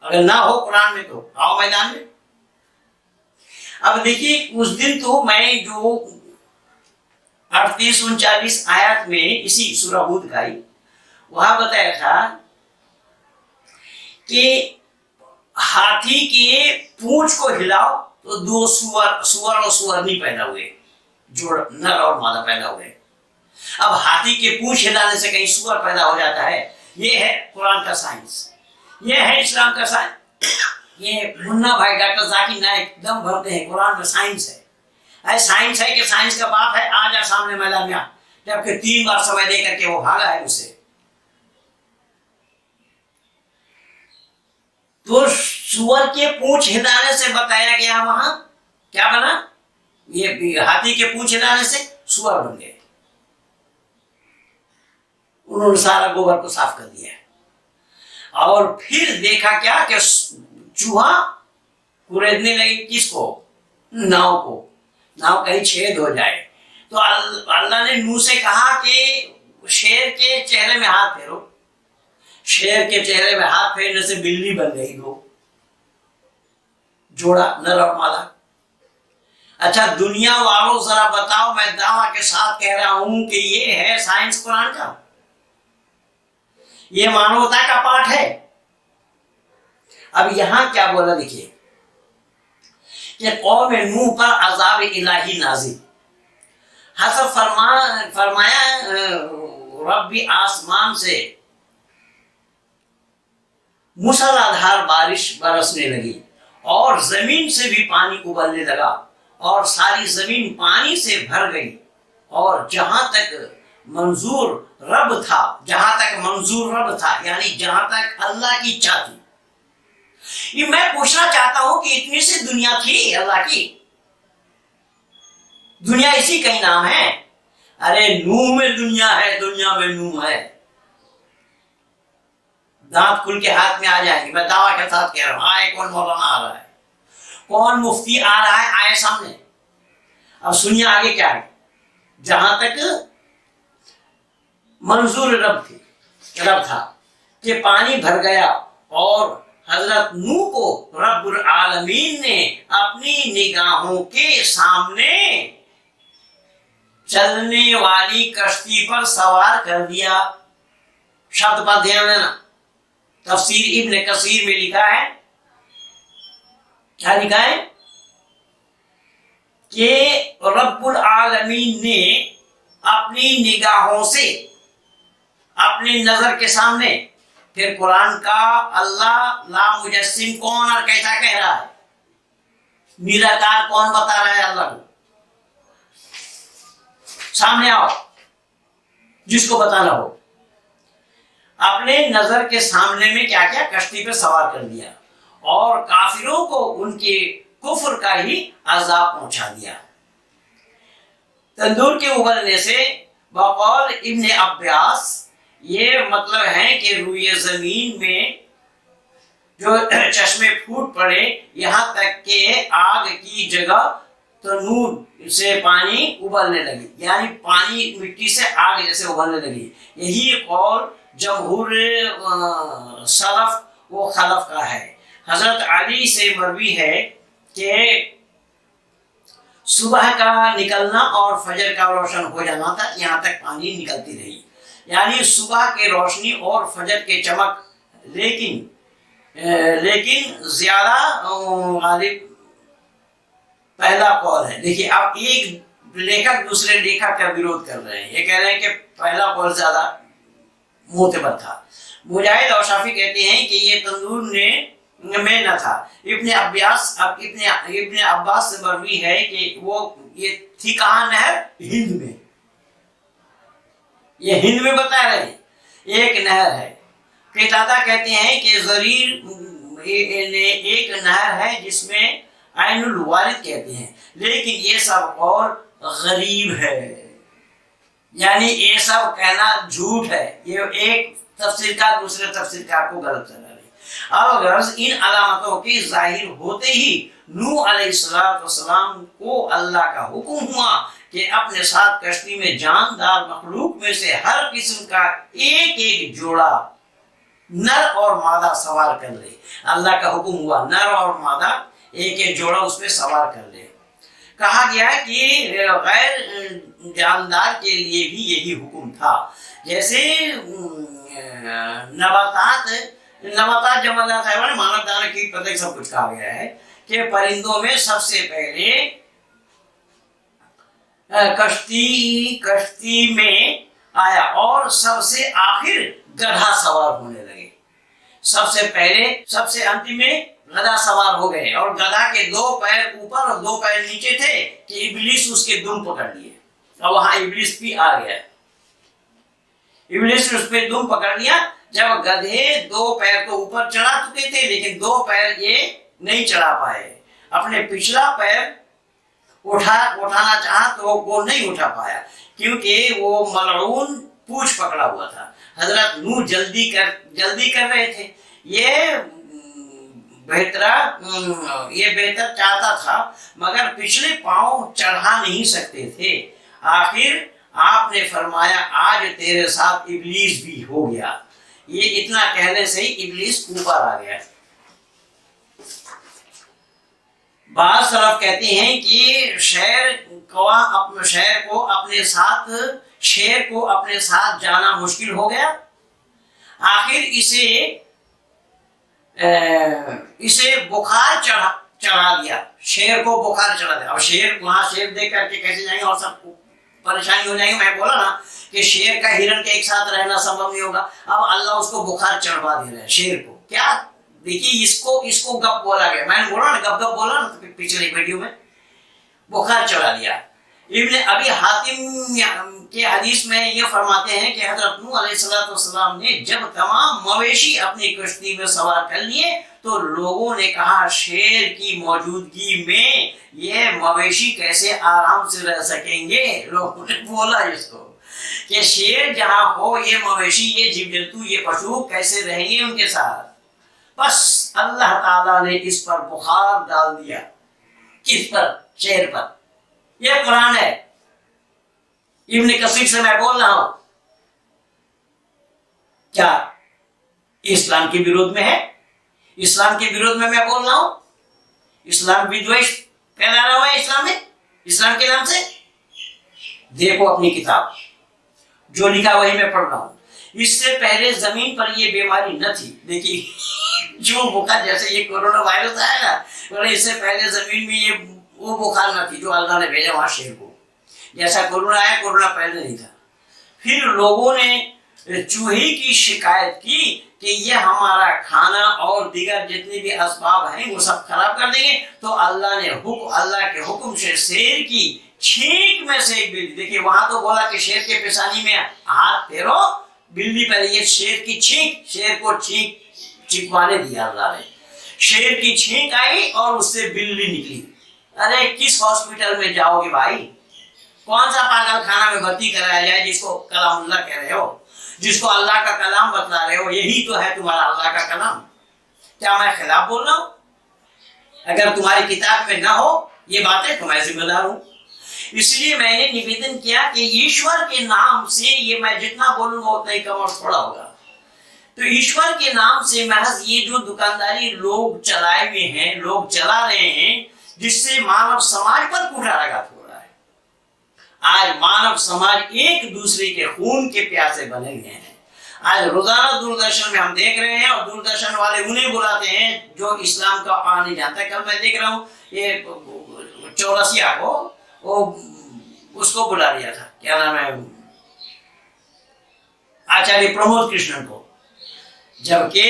अगर ना हो कुरान में तो आओ मैदान में। अब देखिए उस दिन तो मैं जो 38-39 आयत में इसी सूरह हूद का ही वहां बताया था कि हाथी के पूंछ को हिलाओ तो दो सुअर और सुअरनी पैदा हुए, जोड़ नर और मादा पैदा हुए। अब हाथी के पूंछ हिलाने से कहीं सुअर पैदा हो जाता है? ये है कुरान का साइंस, ये है इस्लाम का साइंस। ये मुन्ना भाई डॉक्टर जाकिर नाइक दम भरते हैं कुरान में साइंस है। साइंस है कि साइंस का बाप है, आ जा सामने मैदान में, जबकि 3 बार समय दे करके वो भागा है उससे। तो सुअर के पूंछ हिलाने से बताया गया वहां क्या बना? ये हाथी के पूंछ हिलाने से सुअर बन गए। उन्होंने सारा गोबर को साफ कर दिया और फिर देखा क्या कि चूहा कुरेदने लगी किसको? नाव को। नाव कहीं छेद हो जाए तो अल्लाह ने नूह से कहा कि शेर के चेहरे में हाथ फेरो। शेर के चेहरे में हाथ फेरने से बिल्ली बन गई, दो जोड़ा नर और मादा। अच्छा दुनिया वालों जरा बताओ, मैं दावा के साथ कह रहा हूं कि ये है साइंस कुरान का, ये मानवता का पाठ है। अब यहां क्या बोला देखिए कि कौम नूह पर अजाब इलाही नाज़िल। हसब फरमाया रब्बी आसमान से मूसलाधार बारिश बरसने लगी और जमीन से भी पानी उबलने लगा और सारी जमीन पानी से भर गई और जहां तक मंजूर रब था, यानी जहां तक अल्लाह की इच्छा थी। ये मैं पूछना चाहता हूं कि इतनी सी दुनिया थी अल्लाह की, दुनिया इसी का ही नाम है। अरे नूह में दुनिया है, दुनिया में नूह है। दांत खुल के हाथ में आ जाएंगे, मैं दावा के साथ कह रहा हूं। आए कौन मौलाना आ रहा है, कौन मुफ्ती आ रहा है, आए सामने। अब सुनिए आगे क्या है। जहां तक मंजूर रब था कि पानी भर गया और हजरत नूह को रब्बुल आलमीन ने अपनी निगाहों के सामने चलने वाली कश्ती पर सवार कर दिया। शब्द पर ध्यान देना, तफसीर इब्न कसीर में लिखा है, क्या लिखा है कि रब्बुल आलमीन ने अपनी निगाहों से, अपनी नजर के सामने। फिर कुरान का अल्लाह ला मुजस्सिम कौन और कैसा कह रहा है, निराकार कौन बता रहा है अल्लाह को? सामने आओ जिसको बताना हो। अपने नजर के सामने में क्या क्या कश्ती पे सवार कर दिया और काफिरों को उनके कुफ्र का ही अजाब पहुंचा दिया। तंदूर के उबलने से बकौल इब्न अब्बास ये मतलब है कि रुए जमीन में जो चश्मे फूट पड़े, यहाँ तक के आग की जगह तनूर से पानी उबलने लगी, यानी पानी मिट्टी से आग जैसे उबलने लगी। यही कौल जमहूर सलफ व खलफ का है। हजरत अली से मरवी है कि सुबह का निकलना और फजर का रोशन हो जाना था, यहाँ तक पानी निकलती रही। यानी सुबह के रोशनी और फजर के चमक, लेकिन ज्यादा गालिब पहला कौल है। देखिए अब एक लेखक दूसरे लेखक का विरोध कर रहे हैं, ये कह रहे हैं कि पहला कौल ज्यादा मोतबर था। मुजाहिद और शाफी कहते हैं कि ये तंदूर में न था। इब्न अब्बास से मरवी है कि वो ये थी कहाँ नहर? हिंद में। ये हिंद में बता रहे हैं एक नहर है। कतादा कहते हैं कि जरीर एक नहर है जिसमें ऐनुल वालिद कहते हैं, लेकिन ये सब और गरीब है, यानी ये सब कहना झूठ है। ये एक तफसीरकार दूसरे तफसीरकार को गलत चला रहे। अब अगर इन अलामतों के जाहिर होते ही नूह अलैहिस्सलाम को अल्लाह का हुक्म हुआ कि अपने साथ कश्ती में जानदार मखलूक में से हर किस्म का एक एक जोड़ा नर और मादा सवार कर ले। अल्लाह का हुक्म हुआ नर और मादा एक एक जोड़ा उसमें सवार कर ले। कहा गया कि गैर जानदार के लिए भी यही हुक्म था। जैसे नबातात जमात है, मानव दाना की पता सब कुछ कहा गया है कि परिंदों में सबसे पहले कश्ती में आया और सबसे आखिर गधा सवार होने लगे। सबसे पहले सबसे अंतिम में गधा सवार हो गए और गधा के 2 पैर ऊपर और 2 पैर नीचे थे कि इब्लीस उसके दुम पकड़ लिए और वहां इब्लीस भी आ गया। इब्लीस ने उस पे दुम पकड़ लिया। जब गधे 2 पैर तो ऊपर चढ़ा चुके थे लेकिन 2 पैर ये नहीं चढ़ा पाए, अपने पिछला पैर उठाना चाहा तो वो नहीं उठा पाया क्योंकि वो मलऊन पूंछ पकड़ा हुआ था। हजरत नूह जल्दी कर रहे थे। ये बेहतर चाहता था मगर पिछले पांव चढ़ा नहीं सकते थे। आखिर आपने फरमाया आज तेरे साथ इब्लीस भी हो गया। ये इतना कहने से ही इब्लीस ऊपर आ गया। बाज सलफ कहते हैं कि शेर को अपने साथ जाना मुश्किल हो गया। आखिर इसे बुखार चढ़ा दिया। शेर को बुखार चढ़ा दिया। अब शेर देख करके कैसे जाएंगे और सबको परेशानी हो जाएगी। मैं बोला ना कि शेर का हिरण के एक साथ रहना संभव नहीं होगा। अब अल्लाह उसको बुखार चढ़वा दे रहा है शेर को। क्या देखिए, इसको गप बोला गया। मैंने बोला ना गप बोला ना पिछले वीडियो में, बुखार चढ़ा दिया। इब्न अबी हातिम के हदीस में ये फरमाते हैं कि हजरत नूह अलैहिस्सलाम ने जब तमाम मवेशी अपनी कश्ती में सवार कर लिए तो लोगों ने कहा शेर की मौजूदगी में ये मवेशी कैसे आराम से रह सकेंगे। लोगों ने बोला इसको कि शेर जहां हो ये मवेशी, ये जीव जंतु, ये पशु कैसे रहेंगे उनके साथ। बस अल्लाह ताला ने इस पर बुखार डाल दिया। किस पर? शेर पर। यह कुरान है। इब्न कसीर से मैं बोल रहा हूं। क्या इस्लाम के विरोध में है? इस्लाम के विरोध में मैं बोल रहा हूं। इस्लाम विद्वेष फैला रहा हुआ है इस्लाम में, इस्लाम के नाम से। देखो अपनी किताब, जो लिखा वही मैं पढ़ रहा हूं। इससे पहले जमीन पर यह बीमारी न थी। देखिए जो बुखार, जैसे ये कोरोना वायरस आया ना, इससे पहले जमीन में ये वो बुखार न थी जो अल्लाह ने भेजा वहां शेर को। जैसा कोरोना आया, कोरोना पहले नहीं था। फिर लोगों ने चूहे की शिकायत की कि ये हमारा खाना और दीगर जितने भी असबाब हैं वो सब खराब कर देंगे। तो अल्लाह के हुक्म से शेर की छींक में से एक बिल्ली, देखिए वहां तो बोला कि शेर के पेशानी में हाथ फेरो, बिल्ली पर ये शेर की छींक, शेर को छिपवाने दिया अल्लाह ने। शेर की छींक आई और उससे बिल्ली निकली। अरे किस हॉस्पिटल में जाओगे भाई? कौन सा पागल खाना में भर्ती कराया जाए जिसको कलामुल्लाह कह रहे हो, जिसको अल्लाह का कलाम बतला रहे हो? यही तो है तुम्हारा अल्लाह का कलाम। क्या मैं खिलाफ बोल रहा हूं? अगर तुम्हारी किताब में ना हो ये बातें तो मैं जिम्मेदार हूं। इसलिए मैंने निवेदन किया कि ईश्वर के नाम से, ये मैं जितना बोलूंगा उतना ही कम और थोड़ा होगा। तो ईश्वर के नाम से महज ये जो दुकानदारी लोग चलाए हुए हैं, लोग चला रहे हैं, जिससे मानव समाज पर कुठाराघात हो रहा है। आज मानव समाज एक दूसरे के खून के प्यासे बने हुए हैं। आज रोजाना दूरदर्शन में हम देख रहे हैं और दूरदर्शन वाले उन्हें बुलाते हैं जो इस्लाम का नहीं जानता। कल मैं देख रहा हूँ ये चौरसिया को, वो उसको बुला लिया था, क्या नाम है, आचार्य प्रमोद कृष्णन को। जबकि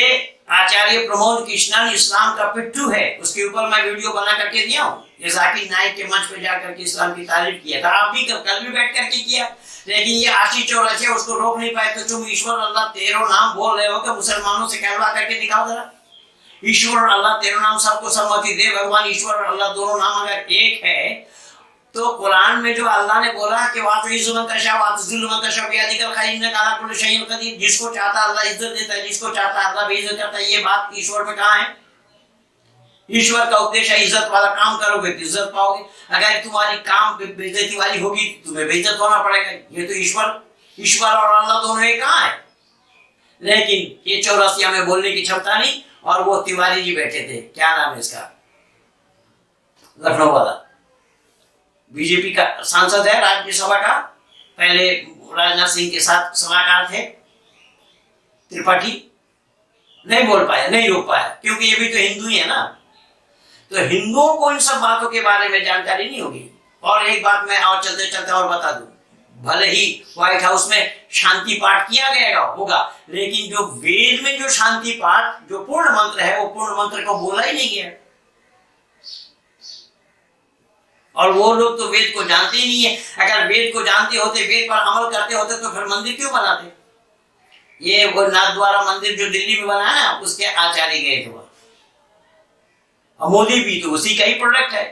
आचार्य प्रमोद कृष्णन इस्लाम का पिट्ठू है, उसके ऊपर मैं वीडियो बना करके दिया हूँ। ये जाकिर नाइक के मंच पे जाकर के इस्लाम की तारीफ किया था, आप भी कल भी बैठ करके किया। लेकिन ये आशीष चौरसिया उसको रोक नहीं पाए। तो तुम ईश्वर अल्लाह तेरो नाम बोल रहे हो कि मुसलमानों से कहलवा करके दिखाओ जरा। ईश्वर अल्लाह तेरो नाम सबको सम्मति दे, भगवान ईश्वर और अल्लाह दोनों नाम अगर एक है तो कुरान में जो अल्लाह ने बोला कि जिसको चाहता अल्लाह इज्जत देता है, जिसको चाहता अल्लाह बेइज्जत करता है, ये बात ईश्वर में कहाँ है? ईश्वर का उपदेश है इज्जत वाला काम करोगे तो इज्जत पाओगे, अगर तुम्हारी काम बेइज्जती वाली होगी तुम्हें बेइज्जत होना पड़ेगा। ये तो ईश्वर और अल्लाह दोनों एक कहाँ है? लेकिन ये चौरसिया में बोलने की क्षमता नहीं। और वो तिवारी जी बैठे थे, क्या नाम है इसका, लखनऊ वाला, बीजेपी का सांसद है राज्यसभा का, पहले राजनाथ सिंह के साथ सलाहकार थे, त्रिपाठी, नहीं बोल पाया, नहीं रोक पाया, क्योंकि ये भी तो हिंदू ही है ना। तो हिंदुओं को इन सब बातों के बारे में जानकारी नहीं होगी। और एक बात मैं और चलते चलते और बता दूं, भले ही व्हाइट हाउस में शांति पाठ किया गया होगा, लेकिन जो वेद में जो शांति पाठ जो पूर्ण मंत्र है, वो पूर्ण मंत्र को बोला ही नहीं गया। और वो लोग तो वेद को जानते ही नहीं है। अगर वेद को जानते होते, वेद पर अमल करते होते, तो फिर मंदिर क्यों बनाते? ये वो नाथद्वारा मंदिर जो दिल्ली में बना है ना, उसके आचार्य गए थे। मोदी भी तो उसी का ही प्रोडक्ट है।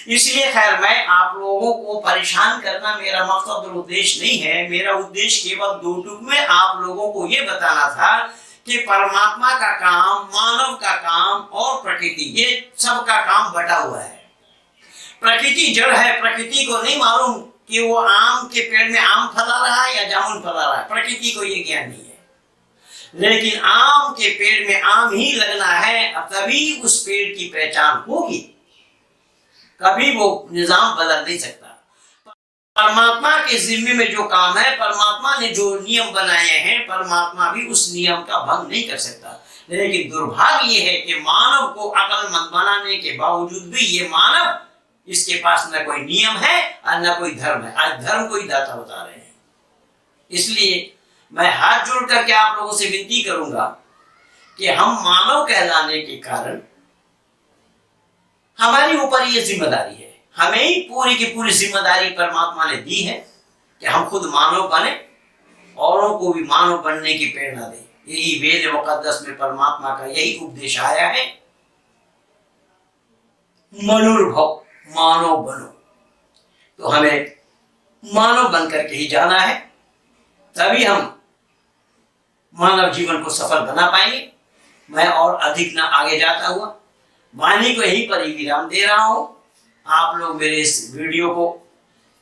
इसलिए खैर, मैं आप लोगों को परेशान करना मेरा मकसद और उद्देश्य नहीं है। मेरा उद्देश्य केवल दो टूक में आप लोगों को ये बताना था कि परमात्मा का काम, मानव का काम और प्रकृति, ये सब का काम बटा हुआ है। प्रकृति जड़ है, प्रकृति को नहीं मालूम कि वो आम के पेड़ में आम फला रहा है या जामुन फला रहा है, प्रकृति को ये ज्ञान नहीं है। लेकिन आम के पेड़ में आम ही लगना है, तभी उस पेड़ की पहचान होगी। कभी वो निजाम बदल नहीं सकता। परमात्मा के जिम्मे में जो काम है, परमात्मा ने जो नियम बनाए हैं, परमात्मा भी उस नियम का भंग नहीं कर सकता। लेकिन दुर्भाग्य ये है कि मानव को अक्लमंद बनाने के बावजूद भी ये मानव, इसके पास न कोई नियम है और न कोई धर्म है। आज धर्म को ही दाता बता रहे हैं। इसलिए मैं हाथ जोड़ करके आप लोगों से विनती करूंगा कि हम मानव कहलाने के कारण हमारे ऊपर ये जिम्मेदारी है, हमें ही पूरी की पूरी जिम्मेदारी परमात्मा ने दी है कि हम खुद मानव बने, औरों को भी मानव बनने की प्रेरणा दें। यही वेद मुकद्दस में परमात्मा का यही उपदेश आया है, मनुर्भव, मानव बनो। तो हमें मानव बनकर के ही जाना है, तभी हम मानव जीवन को सफल बना पाएंगे। मैं और अधिक ना आगे जाता हुआ वाणी को यहीं पर ही विराम दे रहा हूं। आप लोग मेरे इस वीडियो को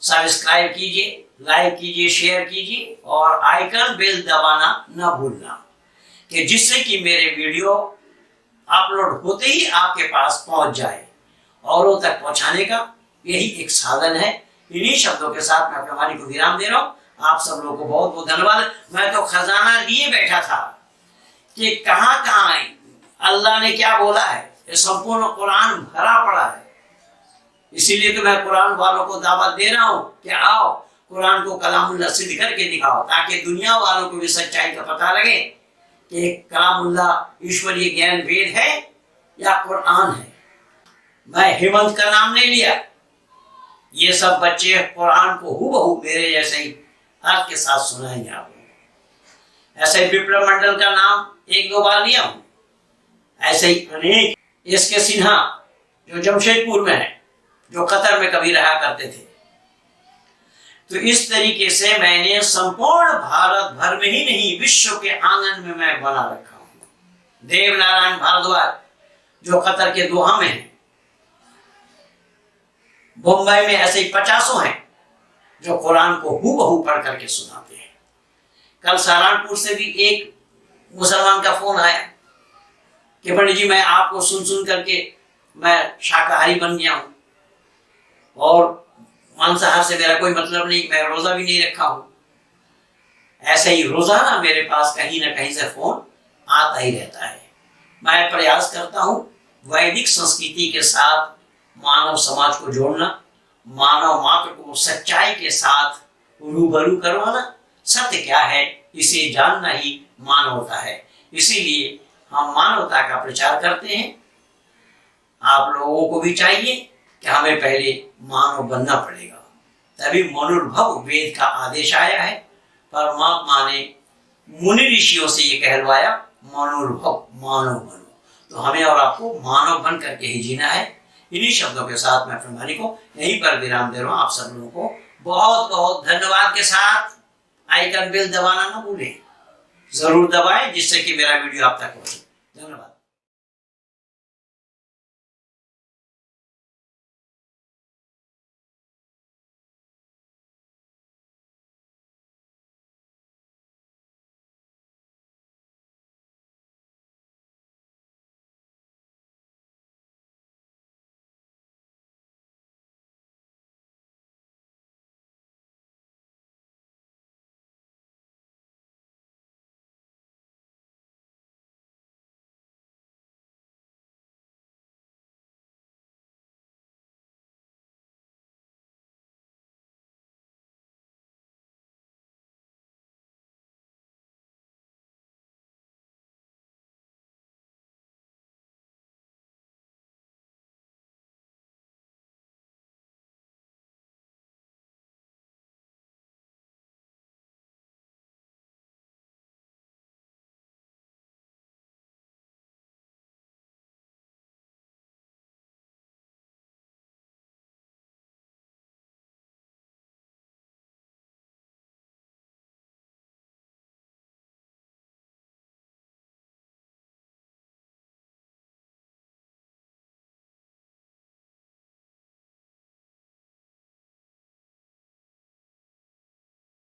सब्सक्राइब कीजिए, लाइक कीजिए, शेयर कीजिए और आइकन बेल दबाना न भूलना, कि जिससे कि मेरे वीडियो अपलोड होते ही आपके पास पहुंच जाए। औरों तक पहुंचाने का यही एक साधन है। इन्हीं शब्दों के साथ मैं अपनी वाणी को विराम दे रहा हूं। आप सब लोगों को बहुत बहुत धन्यवाद। मैं तो खजाना लिए बैठा था कि कहां कहां अल्लाह ने क्या बोला है, ये संपूर्ण कुरान भरा पड़ा है। इसीलिए तो मैं कुरान वालों को दावत दे रहा हूं कि आओ कुरान को कलामुल्लाह सिद्ध करके दिखाओ, ताकि दुनिया वालों को भी सच्चाई का पता लगे कि कलामुल्लाह ईश्वरीय ज्ञान वेद है या कुरान है। मैं हेमंत का नाम नहीं लिया, ये सब बच्चे कुरान को हूबहू मेरे जैसे ही अर्थ के साथ सुनाएंगे आपको। ऐसे विप्लव मंडल का नाम एक दो बार लिया हूं, ऐसे ही अनेक, इसके सिन्हा जो जमशेदपुर में है, जो कतर में कभी रहा करते थे। तो इस तरीके से मैंने संपूर्ण भारत भर में ही नहीं, विश्व के आंगन में मैं बना रखा हूं। देव नारायण भारद्वाज जो कतर के दोहा में है, मुंबई में ऐसे ही 50 हैं जो कुरान को हूबहू पढ़ करके सुनाते हैं। कल सहारनपुर से भी एक मुसलमान का फोन आया कि पंडित जी, मैं आपको सुन सुन करके मैं शाकाहारी बन गया हूं और मांसाहार से मेरा कोई मतलब नहीं, मैं रोजा भी नहीं रखा हूं। ऐसे ही रोजाना मेरे पास कहीं ना कहीं से फोन आता ही रहता है। मैं प्रयास करता हूं वैदिक संस्कृति के साथ मानव समाज को जोड़ना, मानव मात्र को सच्चाई के साथ रूबरू करवाना। सत्य क्या है इसे जानना ही मानवता है। इसीलिए हम मानवता का प्रचार करते हैं। आप लोगों को भी चाहिए कि हमें पहले मानव बनना पड़ेगा, तभी मनुर्भव वेद का आदेश आया है। परमात्मा ने मुनि ऋषियों से ये कहलवाया, मनुर्भव, मानव बनो। तो हमें और आपको मानव बन करके ही जीना है। इन्हीं शब्दों के साथ मैं अपनी वाणी को यहीं पर विराम दे रहा हूँ। आप सब लोगों को बहुत बहुत धन्यवाद के साथ आइकन बेल दबाना ना भूलें, जरूर दबाएं जिससे कि मेरा वीडियो आप तक पहुंचे। धन्यवाद।